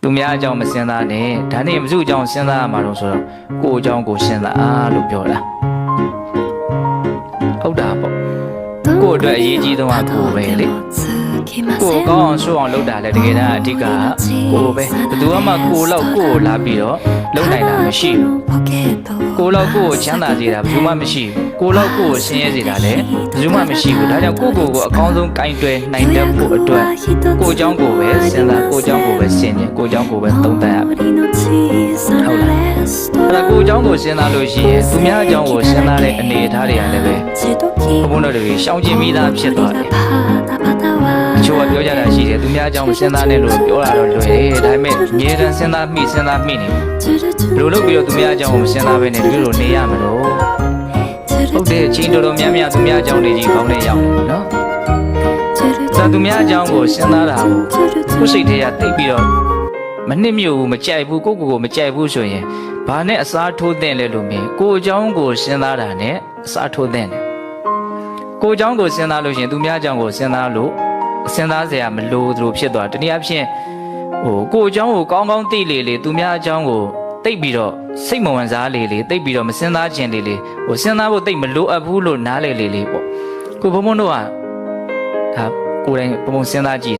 သူများအကြောင်းမစင်သားနဲ့ဒါနဲ့မစုအကြောင်းစဉ်းစားရမှာတော့ဆိုတော့ကိုအကြောင်းကိုစဉ်းစားအားလို့ပြောတာဟုတ်တာပေါ့ကိုအတွက်အရေးကြီးဆုံးကကိုပဲလေကိုကောင်းအောင်ဆိုအောင်လုပ်တာလေတကယ်တမ်းအဓိကကိုပဲဘယ်သူမှကိုလောက်ကိုလာပြီးတော့လုံနိုင်တာမရှိဘူးကိုလောက်ကိုချမ်းသာစေတာဘယ်သူမှမရှိဘူးကိုလောက်ကိုဆင်းရဲစေတာလည်းဘယ်သူမှမရှိဘူးဒါကြောင့်ကိုအကောင်းဆုံးကင်တွယ်နိုင်တဲ့ဖို့အတွက်ကိုเจ้าကိုပဲစဉ်းစားကိုเจ้าကိုပဲဆင်ញင်ကိုเจ้าကိုပဲသုံးသပ်ရဟုတ်လားအဲ့ဒါကိုเจ้าကိုစဉ်းစားလို့ရှိရင်သူများအကြောင်းကိုစဉ်းစားတဲ့အနေအထားတွေကလည်းပဲဘုန်းတော်တွေရှောင်ကျင်မိသားဖြစ်သွားတယ်အချို့ကပြောကြတာရှိတယ်သူများအကြောင်းကိုစဉ်းစားနေလို့ပြောတာတော့လွယ်တယ်ဒါပေမဲ့ငြင်းတဲ့စဉ်းစားမိနေဘယ်လိုလုပ်ပြီးတော့သူများအကြောင်းကိုစဉ်းစားပဲနေဒီလိုနေရမလို့ဟုတ်တယ်ချင်းတော်များများသူများအကြောင်းတွေကြီးကောင်းနေရောက်တယ်နော်ဒါသူများအကြောင်းကိုစဉ်းစားတာကိုစိတ်ထဲကတိတ်ပြီးတော့မနှစ်မြို့ဘူးမကြိုက်ဘူးကိုမကြိုက်ဘူးဆိုရင်ဘာနဲ့အစားထိုးတဲ့လဲလို့မြင်ကိုအကြောင်းကိုစဉ်းစားတာနဲ့အစားထိုးတဲ့ကိုအကြောင်းကိုစဉ်းစားလို့ရှိရင်သူများအကြောင်းကိုစဉ်းစားလို့စဉ်းစားစရာမလိုသလိုဖြစ်သွားတနည်းအားဖြင့်ကိုအကြောင်းကိုကောင်းကောင်းသိလေသူများအကြောင်းကိုတိတ်ပြီးတော့စိတ်မဝင်စားလေတိတ်ပြီးတော့မစဉ်းစားခြင်းလေစဉ်းစားဖို့တိတ်မလိုအပ်ဘူးလို့နားလေပေါ့ကိုဘုံဘုံတို့ကဒါကိုယ်တိုင်ပုံစဉ်းစားကြည့်